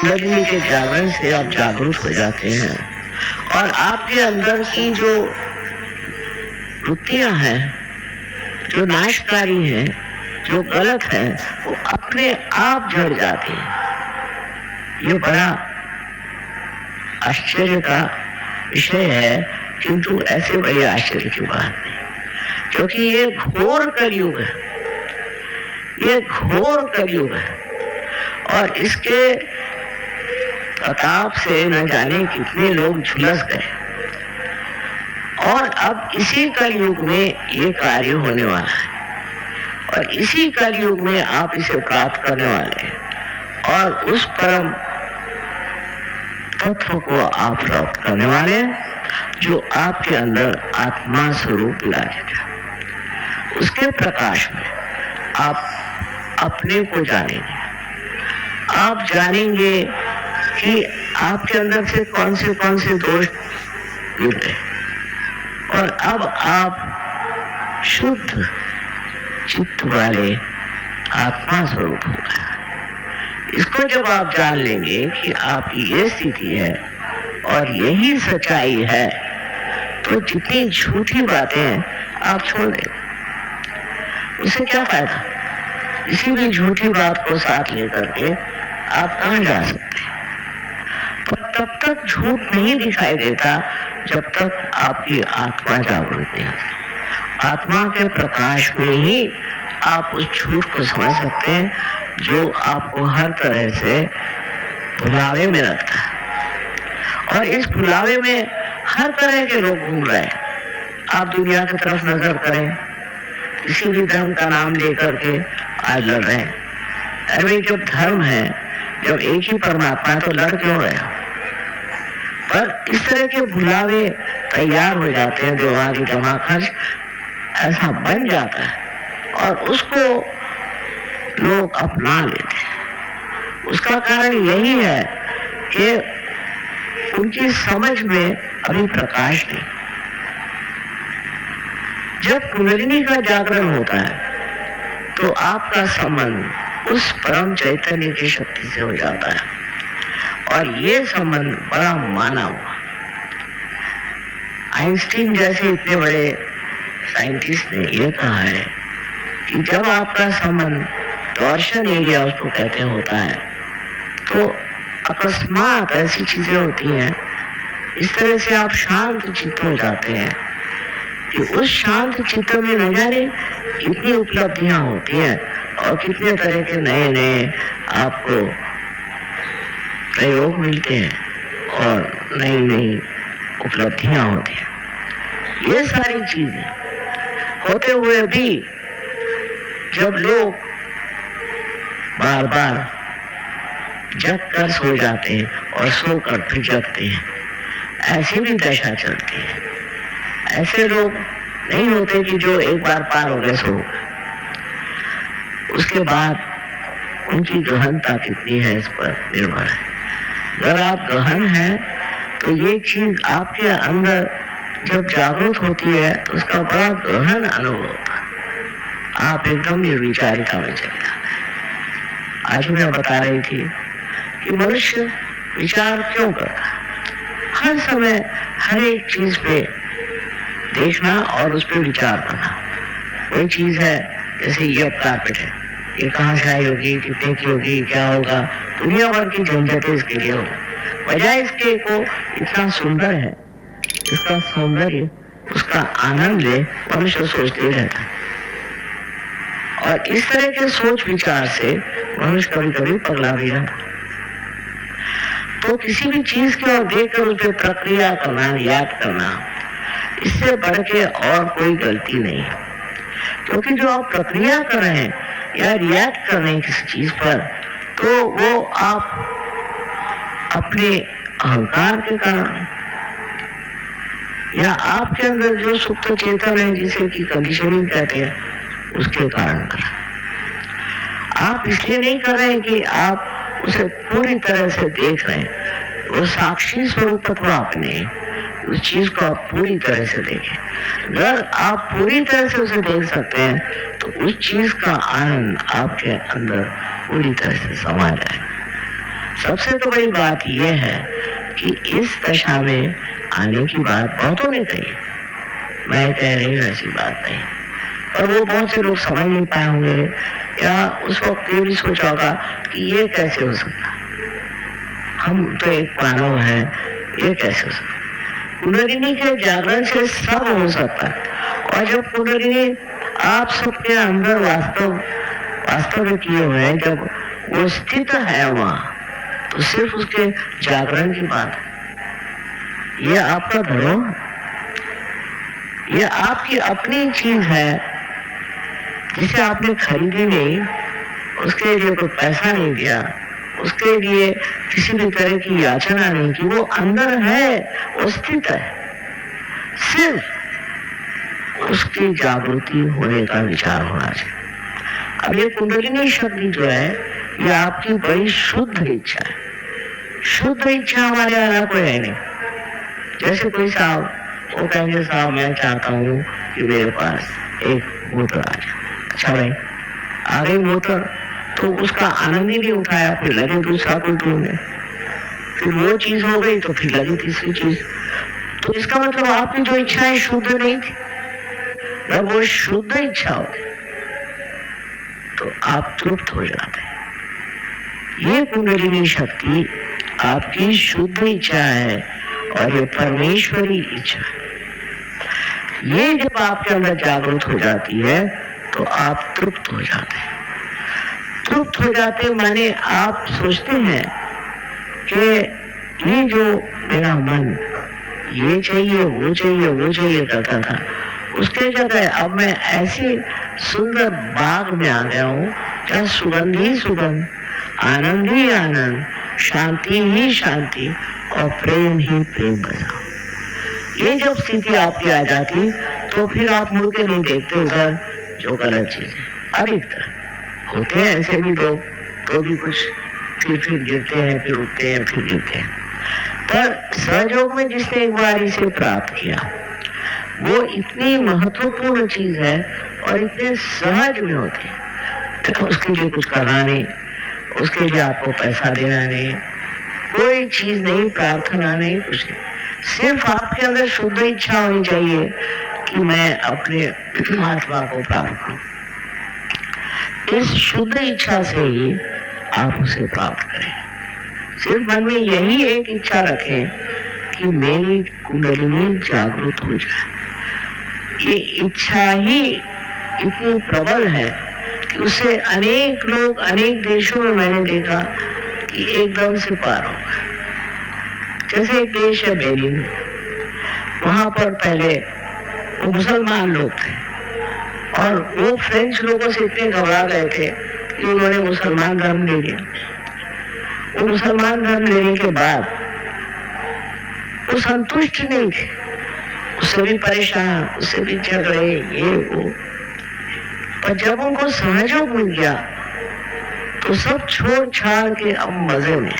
बदली के जागरण से आप जागरूक हो जाते हैं और आपके अंदर की जो वृत्तियां हैं, जो नाशकारी हैं, जो गलत है, वो अपने आप झड़ जाती है। ये बड़ा आश्चर्य का विषय है, किंतु ऐसे बड़े आश्चर्य की बात नहीं, क्योंकि ये घोर कलयुग है, ये घोर कलयुग है और इसके प्रताप से न जाने कितने लोग झुलस गए और अब इसी कलयुग में ये कार्य होने वाला है और इसी कलयुग में आप इसे प्राप्त करने वाले हैं और उस परम तत्व को आप प्राप्त करने वाले हैं जो आपके अंदर आत्मा स्वरूप विराजित है। उसके प्रकाश में आप अपने को जानेंगे, आप जानेंगे कि आपके अंदर से कौन से दोष दूर गए और अब आप शुद्ध चित्त वाले आत्मा स्वरूप हो गए। इसको जब आप जान लेंगे कि आपकी ये स्थिति है और यही सच्चाई है, तो जितनी झूठी बातें हैं आप छोड़ देंगे। उससे क्या फायदा? किसी भी झूठी बात को साथ लेकर के आप कहां जा सकते हैं? पर तब तक झूठ नहीं दिखाई देता जब तक आपकी आत्मा जागृत नहीं होती। आत्मा के प्रकाश में ही आप उस झूठ को समझ सकते हैं जो आपको हर तरह से भुलावे में रखता है और इस भुलावे में हर तरह के लोग घूम रहे हैं। आप दुनिया की तरफ नजर करें, किसी भी धर्म का नाम लेकर के आज लड़ रहे हैं। अरे जब धर्म है, जब एक ही परमात्मा है, तो लड़ क्यों रहे हो? पर इस तरह के भुलावे तैयार हो जाते हैं, दिमागी खर्च ऐसा बन जाता है और उसको लोग अपना लेते हैं। उसका कारण यही है कि उनकी समझ में अभी प्रकाश नहीं। जब कुंडलिनी का जागरण होता है तो आपका संबंध उस परम चैतन्य की शक्ति से हो जाता है और ये संबंध बड़ा माना हुआ। आइंस्टीन जैसे इतने बड़े साइंटिस्ट ने ये कहा है कि जब आपका संबंध टॉर्शन एरिया उसको कहते होता है, तो अकस्मात ऐसी चीजें होती हैं, इस तरह से आप शांत चित्त हो जाते हैं कि उस शांत चित्त में न जाने कितनी उपलब्धियां होती हैं और कितने तरह के नए नए आपको प्रयोग मिलते हैं और नई नई उपलब्धियां होती हैं। ये सारी चीजें होते हुए भी जब लोग बार बार जग कर सो जाते हैं और सोकर फिर जगते हैं, ऐसी भी दशा चलती है। ऐसे लोग नहीं होते कि जो एक बार पार हो गए सो, उसके बाद उनकी गहनता कितनी है इस पर निर्भर है। अगर आप गहन हैं तो ये चीज आपके अंदर जब जागृत होती है तो उसका बड़ा गहन अनुभव होता है। आप एकदम निर्विचारिता में चले जाते हैं। आज मैं बता रही थी कि मनुष्य विचार क्यों करता है, हर समय हर एक चीज पे देखना और उस पर विचार करना। कोई चीज है जैसे ये कार्पेट है, ये कहाँ से आई होगी, कितने की होगी, क्या होगा, दुनिया भर की झंझटें इसके लिए हो। बजाय इसके को इतना सुंदर है, इसका सौंदर्य, उसका आनंद ले, मनुष्य सोचते रहता है। और इस तरह के सोच विचार से मनुष्य कभी कभी पगला भी जाता है। तो किसी भी चीज की ओर देखकर उस पर प्रक्रिया करना, रिएक्ट करना, इससे बढ़ के और कोई गलती नहीं है। क्योंकि जो आप प्रक्रिया कर रहे हैं या रिएक्ट कर रहे हैं किसी चीज पर, तो वो आप अपने अहंकार के कारण या आपके अंदर जो सुप्त चेतन है, जिसे कि कंडीशनिंग कहते हैं, उसके कारण कर रहे हैं। आप इसलिए नहीं कर रहे हैं कि आप उसे पूरी तरह से देख रहे हैं। वो साक्षी स्वरूप तत्व आपने उस चीज को आप पूरी तरह से देखें। अगर आप पूरी तरह से उसे देख सकते हैं तो उस चीज का आनंद आपके अंदर पूरी तरह से समा जाए। सबसे तो बड़ी बात यह है कि इस दशा में आने की बात बहुतों ने कही, मैं कह रही हूँ ऐसी बात नहीं, और वो बहुत से लोग समझ नहीं पाए होंगे या उस वक्त ये भी सोचा होगा कि ये कैसे हो सकता, हम तो एक मानव है, ये कैसे हो सकता। कुंडलिनी के जागरण से सब हो सकता है, और जब कुंडलिनी आप सबके अंदर वास्तव किए हुए हैं, जब वो स्थित है वहां, तो सिर्फ उसके जागरण की बात है। ये आपका धर्म, ये आपकी अपनी चीज है जिसे आपने खरीदी नहीं, उसके लिए कोई पैसा नहीं दिया, उसके लिए किसी भी तरह की याचना नहीं की, वो अंदर है, वो स्थित है, सिर्फ उसकी जागृति होने का विचार होना चाहिए। अब ये कुंडलिनी शक्ति जो है, ये आपकी बड़ी शुद्ध इच्छा है। शुद्ध इच्छा हमारे यहाँ कोई है नहीं। जैसे कोई साहब वो कहेंगे साहब मैं चाहता हूँ कि मेरे पास एक मोटर आ जाए, अच्छा भाई आ गई मोटर, तो उसका आनंद ही नहीं उठाया, फिर लगे दूसरा कोई ढूंढने, फिर वो चीज हो गई तो फिर लगी तीसरी चीज। तो इसका मतलब आपकी जो इच्छाएं शुद्ध नहीं थी। जब वो शुद्ध इच्छा होती तो आप तृप्त हो जाते। ये कुंडलिनी शक्ति आपकी शुद्ध इच्छा है और ये परमेश्वरी इच्छा है। ये जब आपके अंदर जागृत हो जाती है तो आप तृप्त हो जाते हैं। तृप्त हो जाते माने आप सोचते हैं कि ये जो मेरा मन ये चाहिए वो चाहिए करता था, उसके जगह अब मैं ऐसी सुंदर बाग में आ गया हूँ जहाँ सुगंध ही सुगंध, आनंद ही आनंद, शांति ही शांति और प्रेम ही प्रेम बना। ये जब स्थिति आपकी आ जाती तो फिर आप मुड़ के नहीं देखते उधर जो गलत चीज है। अधिकतर होते हैं ऐसे भी लोग, तो भी कुछ फिर गिरते हैं, फिर उठते हैं, फिर गिरते हैं। पर सहयोग में जिसने एक बार इसे प्राप्त किया, वो इतनी महत्वपूर्ण चीज है और इतने सहज में होती है। तो उसके लिए कुछ करना नहीं, उसके लिए आपको पैसा देना नहीं, कोई चीज नहीं, प्रार्थना नहीं, कुछ नहीं। सिर्फ आपके अंदर शुद्ध इच्छा होनी चाहिए कि मैं अपने आत्मा को प्राप्त करूं। इस शुद्ध इच्छा से ही आप उसे प्राप्त करें। सिर्फ मन में यही एक इच्छा रखें कि मेरी कुंडलिनी जागृत हो जाए। ये इच्छा ही इतनी प्रबल है कि उससे अनेक लोग, अनेक देशों में मैंने देखा कि एकदम से पार हो गए। जैसे एक देश है बेनिन, वहां पर पहले वो मुसलमान लोग थे और वो फ्रेंच लोगों से इतने घबरा गए थे कि उन्होंने मुसलमान धर्म ले लिया। वो मुसलमान धर्म लेने के बाद वो संतुष्ट नहीं थे, उससे भी परेशान, उससे भी झगड़े, ये वो। पर जब उनको सहयोग मिल गया तो सब छोड़ छाड़ के अब मजे में।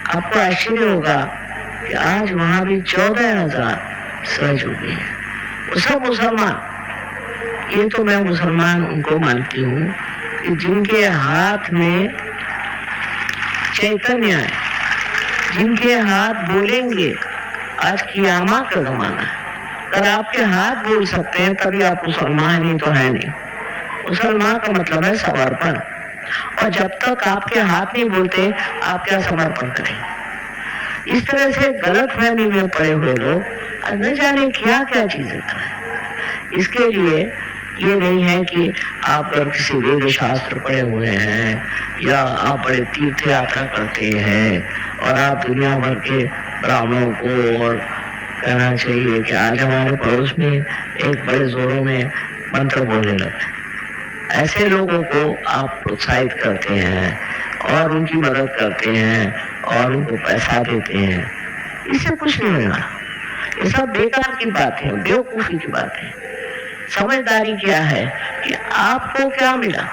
आपको आश्चर्य होगा कि आज वहां भी 14,000 सहयोगी हैं, वो सब मुसलमान। ये तो मैं मुसलमान उनको मानती हूँ कि जिनके हाथ में चैतन्य है, जिनके हाथ बोलेंगे। आज क़यामत का जमाना है, अगर आपके हाथ बोल सकते हैं तभी आप मुसलमान ही तो है नहीं। मुसलमान का मतलब है समर्पण, और जब तक आपके हाथ नहीं बोलते आप क्या समर्पण करें। इस तरह से गलत फहमी में पड़े हुए लोग न जाने क्या क्या चीजें करें। इसके लिए ये नहीं है कि आप अगर किसी वेद शास्त्र पढ़े हुए हैं या आप बड़े तीर्थ यात्रा करते हैं और आप दुनिया भर के ब्राह्मणों को, और कहना चाहिए कि आज हमारे पड़ोस में एक बड़े जोरों में मंत्र बोलने लगे, ऐसे लोगों को आप प्रोत्साहित करते हैं और उनकी मदद करते हैं और उनको पैसा देते हैं, इससे कुछ नहीं होगा। ये सब बेकार की बातें, बेवकूफी की बातें। समझदारी क्या है कि आपको क्या मिला,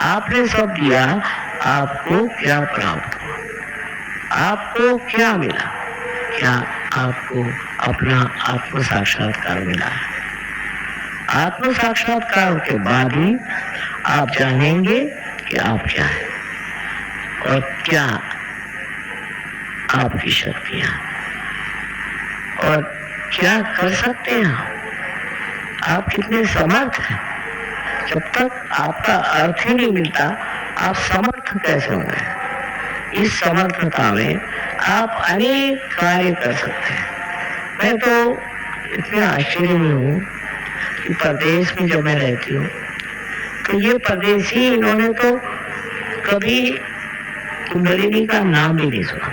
आपने सब दिया, आपको क्या प्राप्त हुआ, आपको क्या मिला, क्या आपको अपना आत्म साक्षात्कार मिला है। आत्म साक्षात्कार के बाद ही आप जानेंगे कि आप क्या है। और क्या आपकी शक्तियां और क्या कर सकते हैं आप कितने समर्थ हैं। जब तक आपका अर्थ ही नहीं मिलता आप समर्थ कैसे होंगे। इस समर्थता में आप अनेक कार्य कर सकते हैं। मैं तो इतने आश्चर्य में हूँ कि प्रदेश में जब मैं रहती हूँ तो ये प्रदेशी इन्होंने तो कभी कुंडलिनी का नाम भी नहीं सुना,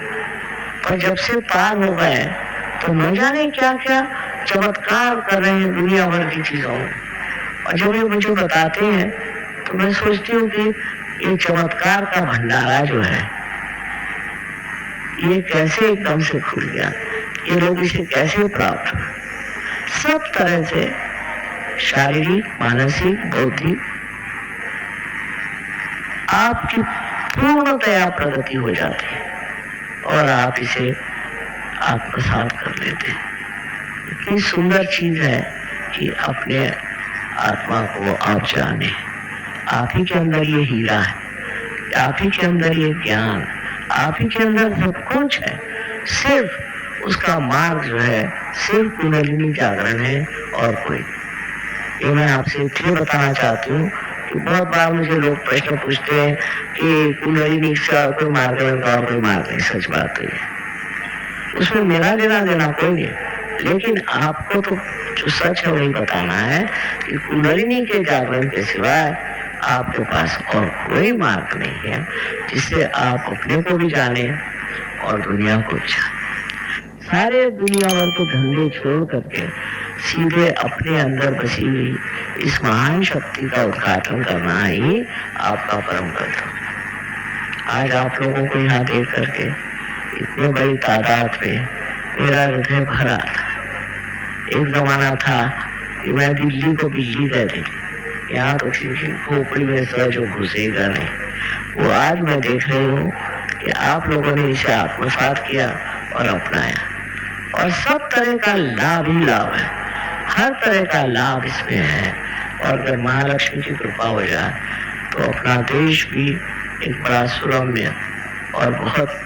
पर जब से पार हो गए तो न जाने क्या क्या चमत्कार कर रहे हैं दुनिया भर की चीजों में। और जब ये मुझे बताते हैं तो मैं सोचती हूँ कि ये चमत्कार का भंडारा जो है ये कैसे एकदम से खुल गया, ये लोग इसे कैसे प्राप्त हुए। सब तरह से शारीरिक, मानसिक, बौद्धिक आपकी पूर्णतया प्रगति हो जाती है और आप इसे आत्मसात कर लेते हैं। इतनी सुंदर चीज है कि अपने आत्मा को आप जाने। आप ही के अंदर ये हीरा है, आप ही के अंदर ये ज्ञान, आप ही के अंदर सब कुछ है। सिर्फ उसका मार्ग जो है सिर्फ कुंडलिनी जागरण है और कोई। ये मैं आपसे इसलिए बताना चाहती हूँ कि बहुत बार मुझे लोग प्रश्न पूछते हैं कि कुंडलिनी का कोई मार्ग है और कोई मार्ग नहीं। सच बात है, उसमें मेरा देना कोई नहीं, लेकिन आपको तो जो सच है वही बताना है कि कुंडलिनी के जागरण के सिवाय आपके पास और कोई मार्ग नहीं है जिससे आप अपने को भी जाने और दुनिया को जाने। सारे दुनिया भर के धंधे छोड़ करके सीधे अपने अंदर बसी हुई इस महान शक्ति का उद्घाटन करना ही आपका परम कर्तव्य। आज आप लोगों को यहाँ देख करके इतने बड़ी तादाद में मेरा हृदय भरा था। एक जमाना था कि मैं दिल्ली को बिल्ली कहती थी, यहाँ तो किसी खोपड़ी में सर जो घुसेगा नहीं। वो आज मैं देख रही हूँ कि आप लोगों ने इसे आत्मसात किया और अपनाया और सब तरह का लाभ ही लाभ है, हर तरह का लाभ इसमें है। और अगर महालक्ष्मी की कृपा हो जाए तो अपना देश भी एक बड़ा सुरम्य और बहुत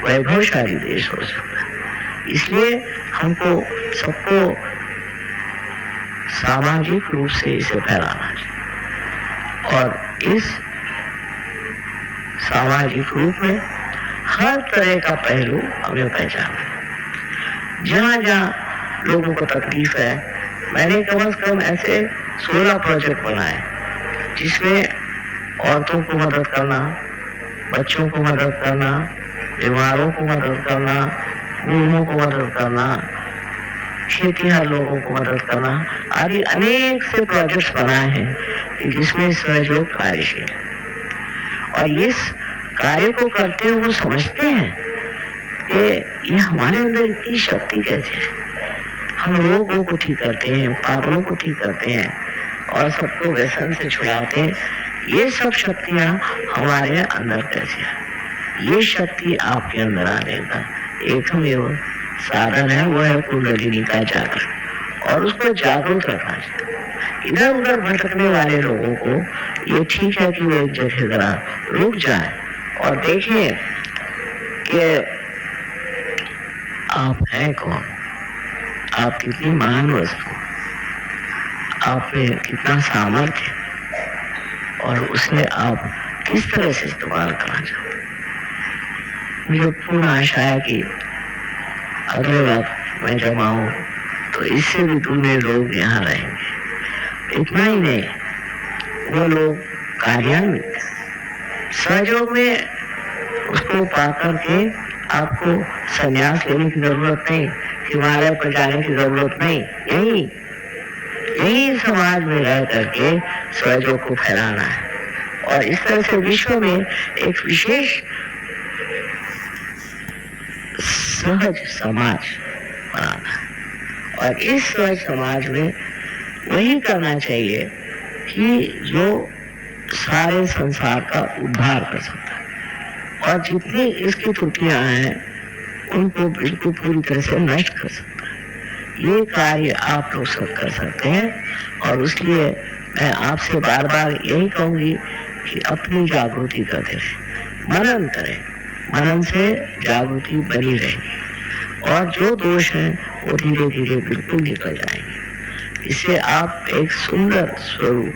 वैभवशाली देश हो सकता है। इसलिए हमको सबको सामाजिक रूप से इसे फैलाना चाहिए और इस सामाजिक रूप में हर तरह का पहलू हमें पहचानना। जहाँ जहाँ लोगों को तकलीफ है, मैंने कम से कम ऐसे 16 प्रोजेक्ट बनाए जिसमें औरतों को मदद करना, बच्चों को मदद करना, बीमारों को मदद करना, बूढ़ों को मदद करना, खेतीहर लोगों को मदद करना आदि अनेक से प्रोजेक्ट्स बनाए हैं जिसमें सहयोग कार्यशील है। और इस कार्य को करते हुए वो समझते हैं कि ये हमारे अंदर इतनी शक्ति कैसे है। हम लोगों को ठीक करते हैं, पागलों को ठीक करते हैं और सबको व्यसन से छुड़ाते हैं। ये सब शक्तियां हमारे अंदर कैसे है। ये शक्ति आपके अंदर आने का एकमेव साधन है, वो है कुंडलिनी का जागरण और उसको जागरूक रखना चाहिए। इधर उधर भटकने वाले लोगों को ये ठीक है कि वो एक जगह जरा रुक जाए और देखें कि आप हैं कौन, आप कितनी महान वस्तु, आप में कितना सामर्थ्य और उसे आप किस तरह से इस्तेमाल करना चाहते हैं। मुझे पूर्ण आशा है कि अगले वक्त मैं जब आऊं तो इससे भी दूसरे लोग यहाँ रहेंगे। इतना ही नहीं, वो लोग कार्यान्वित सहयोग में उसको पा करके आपको संन्यास लेने की जरूरत नहीं, हिमालय पर जाने की जरूरत नहीं। यही समाज में रह करके सहयोग को फैलाना है और इस तरह से विश्व में एक विशेष सहज समाज बनाना है। और इस सहज समाज में वही करना चाहिए कि जो सारे संसार का उद्धार कर सकता है और जितनी इसकी त्रुटियां हैं उनको बिल्कुल पूरी तरह से नष्ट कर सकता है। ये कार्य आप लोग सब कर सकते हैं और इसलिए मैं आपसे बार बार यही कहूंगी कि अपनी जागृति करते रहे। मनन करें, मनन से जागृति बनी रहेगी और जो दोष है वो धीरे धीरे बिल्कुल निकल जाएंगे। इससे आप एक सुंदर स्वरूप,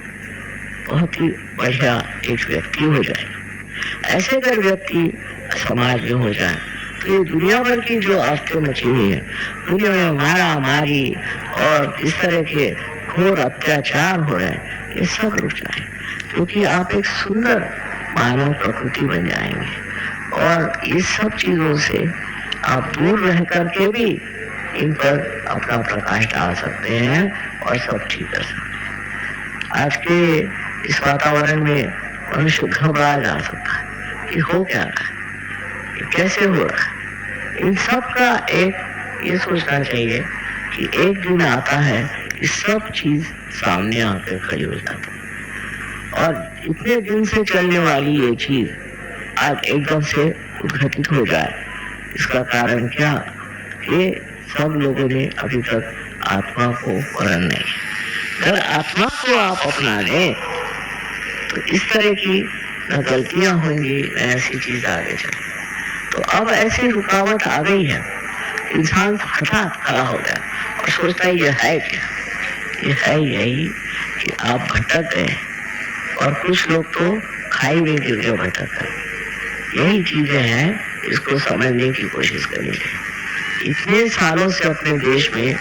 बहुत ही बढ़िया एक व्यक्ति हो जाएगा। ऐसे अगर व्यक्ति समाज में हो जाए तो ये दुनिया भर की जो आफतें मची हुई है, दुनिया में मारा मारी और इस तरह के घोर अत्याचार हो रहे हैं, ये सब रुक जाए, क्योंकि आप एक सुंदर मानव प्रकृति बन जाएंगे और इस सब चीजों से आप दूर रह करके भी इन पर अपना प्रकाश डाल सकते हैं और सब ठीक कर सकते हैं। आज के इस वातावरण में मनुष्य घबरा जा सकता है कि हो क्या रहा है, कैसे हो रहा है। इन सब का एक ये सोचना चाहिए कि एक दिन आता है कि सब चीज सामने आकर खड़ी हो जाती है और इतने दिन से चलने वाली ये चीज आज एकदम से उद्घटित हो जाए। इसका कारण क्या? ये सब लोगों ने अभी तक आत्मा को वरण नहीं। अगर आत्मा को आप अपना लें तो इस तरह की न गलतियां होंगी, न ऐसी चीज आगे चले। तो अब ऐसी रुकावट आ गई है, इंसान हठात खड़ा हो गया और सोचता है ये है क्या? ये है यही कि आप भटक गए और कुछ लोग तो खाई में गिर गए भटक गए। यही चीजें हैं, इसको समझने की कोशिश करेंगे। इतने सालों से अपने देश में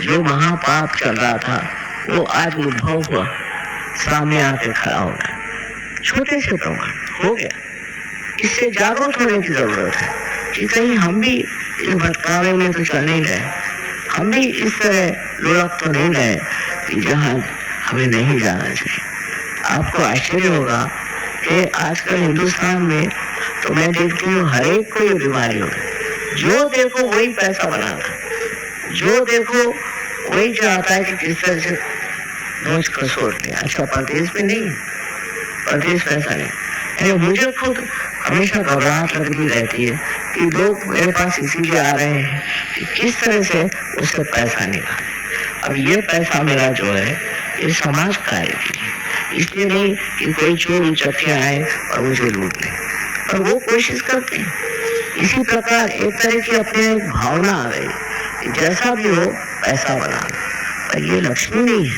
जो महापाप चल रहा था वो आज उद्भव हुआ, सामने आके खड़ा हो गया, छोटे से प्रमाण हो गया। इससे जागरूक होने की जरूरत है कि कहीं हम भी इस भटकावे में तो चल नहीं गए, हम भी इस तरह लुढ़क तो नहीं गए कि जहाँ हमें नहीं जाना चाहिए। आपको आश्चर्य होगा कि आजकल हिंदुस्तान में तो मैं देखती हूँ हर एक को ये बीमारी हो गई। जो देखो वही पैसा बनाता, जो देखो वही चाहता है कि किस तरह से नोच खसोट ले। अच्छा, परदेश में नहीं, परदेश पैसा नहीं। मुझे खुद हमेशा घबराहट लगती रहती है कि लोग मेरे पास इसीलिए आ रहे हैं कि किस तरह से उससे पैसा निकाले। अब ये पैसा मेरा जो है ये समाज कार्य के लिए, इसलिए नहीं कि कोई चोर उचक्के आए और मुझे लूट ले, और वो कोशिश करते हैं। इसी प्रकार एक तरह की अपने एक भावना आ गई कि जैसा भी हो पैसा बनाना, पर ये लक्ष्मी नहीं है,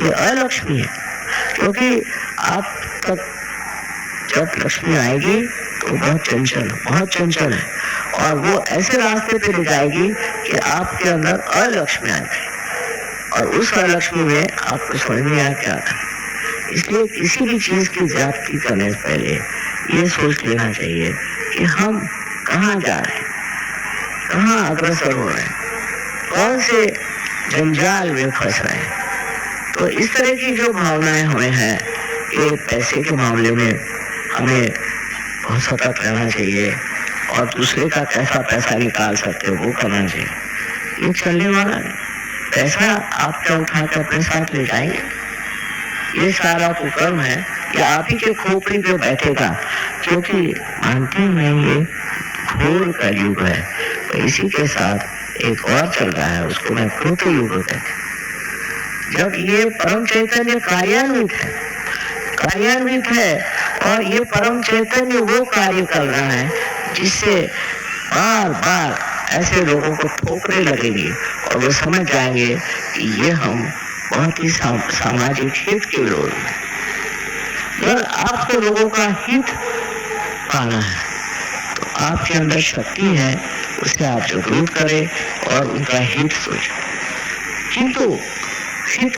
ये अलक्ष्मी है। क्योंकि आप तक जब लक्ष्मी आएगी तो बहुत चंचल है और वो ऐसे रास्ते पे ले जाएगी कि आपके अंदर अलक्ष्मी आ जाए और उस अलक्ष्मी में आपको समझ में आ क्या था। इसलिए किसी भी चीज की ज्यादती करने से पहले ये सोच लेना चाहिए कि हम कहाँ जा रहे हैं, कहाँ अग्रसर हो रहे हैं, कौन से जंजाल में फंस रहे हैं। तो इस तरह की जो भावनाएं हमें हैं कि पैसे के मामले में हमें बहुत सतर्क रहना चाहिए और दूसरे का कैसा पैसा निकाल सकते हो वो करना चाहिए। ये चलने वाला है, पैसा आप क्या उठा कर अपने साथ ले जाएंगे? ये सारा कुकर्म है कि आप ही के खोपड़ी पे बैठेगा, क्योंकि मानते हैं ये घोर कलयुग है। तो इसी के साथ एक और चल रहा है, उसको मैं कृत युग कहते हैं। जब ये परम चैतन्य कार्यान्वित है और ये परम चैतन्य वो कार्य कर रहा है जिससे बार बार ऐसे लोगों को ठोकरे लगेंगे और वो समझ जाएंगे कि ये हम बहुत ही सामाजिक हित के विरोध में। अगर आपको लोगों का हित पाना है तो आपके अंदर शक्ति है, उसे आप जरूर करें और उनका हित सोचें। किंतु हित